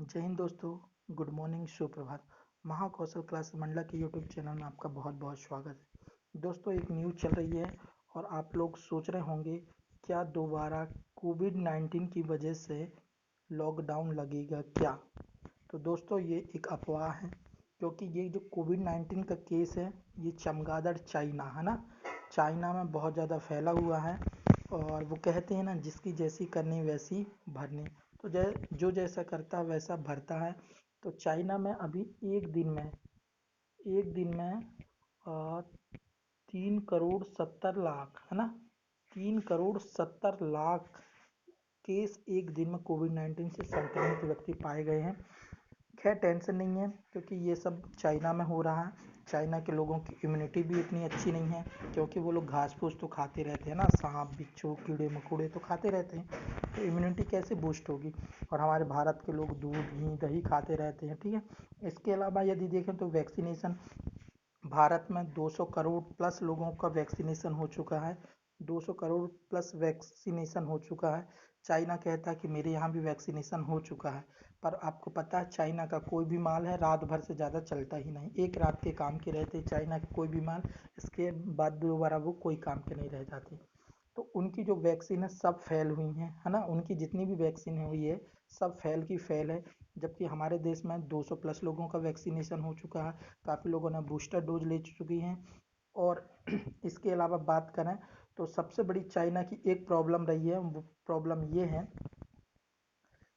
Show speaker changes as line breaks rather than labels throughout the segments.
जय हिंद दोस्तों। Good morning, सुप्रभात। महाकौशल क्लास मंडला के यूट्यूब चैनल में आपका बहुत बहुत स्वागत है। दोस्तों, एक न्यूज़ चल रही है और आप लोग सोच रहे होंगे क्या दोबारा कोविड-19 की वजह से लॉकडाउन लगेगा क्या। तो दोस्तों, ये एक अफवाह है, क्योंकि ये जो कोविड-19 का केस है ये चमगादड़ चाइना है ना, चाइना में बहुत ज़्यादा फैला हुआ है। और वो कहते हैं ना, जिसकी जैसी करनी वैसी भरनी। तो जो जैसा करता वैसा भरता है। तो चाइना में अभी एक दिन में 3,70,00,000 है ना, 3,70,00,000 केस एक दिन में कोविड-19 से संक्रमित व्यक्ति पाए गए हैं। खैर, टेंशन नहीं है, क्योंकि ये सब चाइना में हो रहा है। चाइना के लोगों की इम्यूनिटी भी इतनी अच्छी नहीं है, क्योंकि वो लोग घास फूस तो खाते रहते हैं ना, सांप बिच्छू कीड़े मकोड़े तो खाते रहते हैं। तो इम्यूनिटी कैसे बूस्ट होगी। और हमारे भारत के लोग दूध घी दही खाते रहते हैं, ठीक है। इसके अलावा यदि देखें तो वैक्सीनेशन भारत में 200 करोड़ प्लस लोगों का वैक्सीनेशन हो चुका है। 200 करोड़ प्लस वैक्सीनेशन हो चुका है। चाइना कहता है कि मेरे यहाँ भी वैक्सीनेशन हो चुका है, पर आपको पता है चाइना का कोई भी माल है रात भर से ज़्यादा चलता ही नहीं। एक रात के काम के रहते चाइना के कोई भी माल, इसके बाद दोबारा वो कोई काम के नहीं रह जाते। तो उनकी जो वैक्सीन है सब फेल हुई हैं, है ना। उनकी जितनी भी वैक्सीन हुई है सब फेल की फेल है। जबकि हमारे देश में 200 प्लस लोगों का वैक्सीनेशन हो चुका है। काफ़ी लोगों ने बूस्टर डोज ले चुकी हैं। और इसके अलावा बात करें तो सबसे बड़ी चाइना की एक प्रॉब्लम रही है, वो प्रॉब्लम ये है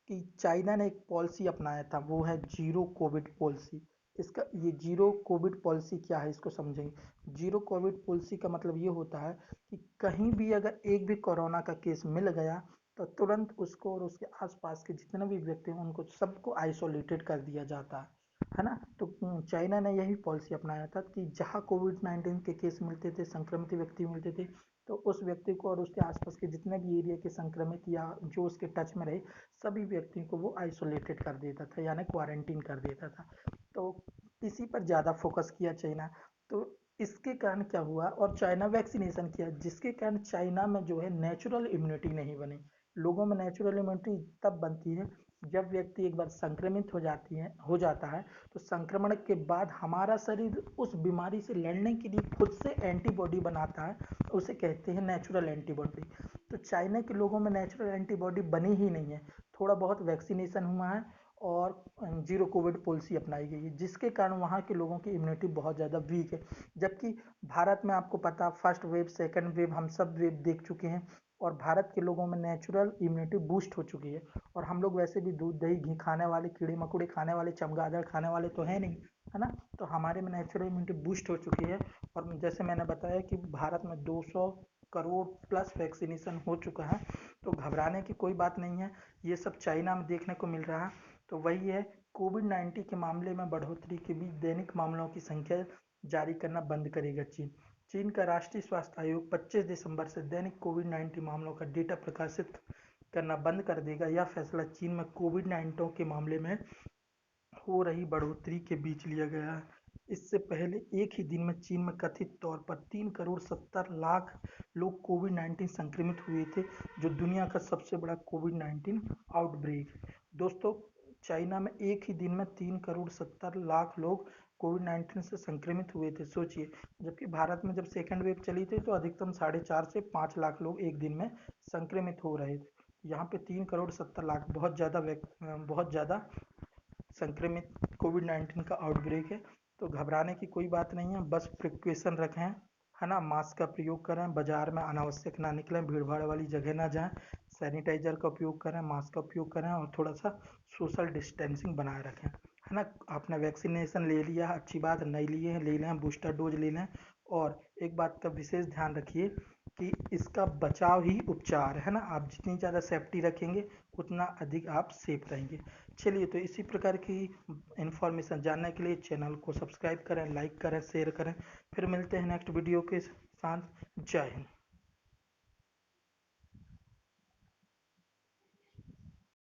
कि चाइना ने एक पॉलिसी अपनाया था, वो है जीरो कोविड पॉलिसी। इसका ये जीरो कोविड पॉलिसी क्या है, इसको समझेंगे। जीरो कोविड पॉलिसी का मतलब ये होता है कि कहीं भी अगर एक भी कोरोना का केस मिल गया तो तुरंत उसको और उसके आसपास के जितने भी व्यक्ति हैं उनको सबको आइसोलेटेड कर दिया जाता है ना। तो चाइना ने यही पॉलिसी अपनाया था कि जहाँ कोविड-19 के केस मिलते थे, संक्रमित व्यक्ति मिलते थे, तो उस व्यक्ति को और उसके आसपास के जितने भी एरिया के संक्रमित या जो उसके टच में रहे सभी व्यक्तियों को वो आइसोलेटेड कर देता था, यानी क्वारंटीन कर देता था। तो इसी पर ज़्यादा फोकस किया चाइना। तो इसके कारण क्या हुआ, और चाइना वैक्सीनेशन किया, जिसके कारण चाइना में जो है नेचुरल इम्यूनिटी नहीं बनी। लोगों में नेचुरल इम्यूनिटी तब बनती है जब व्यक्ति एक बार संक्रमित हो जाता है, तो संक्रमण के बाद हमारा शरीर उस बीमारी से लड़ने के लिए खुद से एंटीबॉडी बनाता है, उसे कहते हैं नेचुरल एंटीबॉडी। तो चाइना के लोगों में नेचुरल एंटीबॉडी बनी ही नहीं है। थोड़ा बहुत वैक्सीनेशन हुआ है और जीरो कोविड पॉलिसी अपनाई गई है, जिसके कारण वहाँ के लोगों की इम्यूनिटी बहुत ज़्यादा वीक है। जबकि भारत में आपको पता, फर्स्ट वेव सेकंड वेव हम सब वेव देख चुके हैं और भारत के लोगों में नेचुरल इम्यूनिटी बूस्ट हो चुकी है। और हम लोग वैसे भी दूध दही घी खाने वाले, कीड़े मकोड़े खाने वाले, चमगादड़ खाने वाले तो है नहीं, है ना। तो हमारे में नेचुरल इम्यूनिटी बूस्ट हो चुकी है। और जैसे मैंने बताया कि भारत में 200 करोड़ प्लस वैक्सीनेशन हो चुका है, तो घबराने की कोई बात नहीं है। ये सब चाइना में देखने को मिल रहा है। तो वही है, कोविड-19 के मामले में बढ़ोतरी के बीच दैनिक मामलों की संख्या जारी करना बंद करेगा चीन। चीन का राष्ट्रीय स्वास्थ्य आयोग 25 दिसंबर से दैनिक कोविड-19 मामलों का डेटा प्रकाशित करना बंद कर देगा। यह फैसला चीन में कोविड-19 के मामले में हो रही बढ़ोतरी के बीच लिया गया है। इससे पहले एक ही दिन में चीन में कथित तौर पर 3,70,00,000 लोग कोविड-19 संक्रमित हुए थे, जो दुनिया का सबसे बड़ा कोविड-19 आउटब्रेक है। दोस्तों, चाइना में एक ही दिन में 3,70,00,000 लोग कोविड-19 से संक्रमित हुए थे, सोचिए। जबकि भारत में जब सेकंड वेव चली थी तो अधिकतम 4.5 से 5 लाख लोग एक दिन में संक्रमित हो रहे थे। यहाँ पे 3,70,00,000 बहुत ज़्यादा संक्रमित कोविड-19 का आउटब्रेक है। तो घबराने की कोई बात नहीं है, बस प्रिकॉशन रखें, है ना। मास्क का प्रयोग करें, बाजार में अनावश्यक ना निकलें, भीड़ भाड़ वाली जगह ना जाएं, सैनिटाइजर का उपयोग करें, मास्क का उपयोग करें और थोड़ा सा सोशल डिस्टेंसिंग बनाए रखें, है ना। आपने वैक्सीनेशन ले लिया, अच्छी बात, नहीं लिए हैं ले लें, बूस्टर डोज ले लें। और एक बात का विशेष ध्यान रखिए कि इसका बचाव ही उपचार है ना। आप जितनी ज़्यादा सेफ्टी रखेंगे उतना अधिक आप सेफ रहेंगे। चलिए, तो इसी प्रकार की इन्फॉर्मेशन जानने के लिए चैनल को सब्सक्राइब करें, लाइक करें, शेयर करें। फिर मिलते हैं नेक्स्ट वीडियो के साथ। जय हिंद।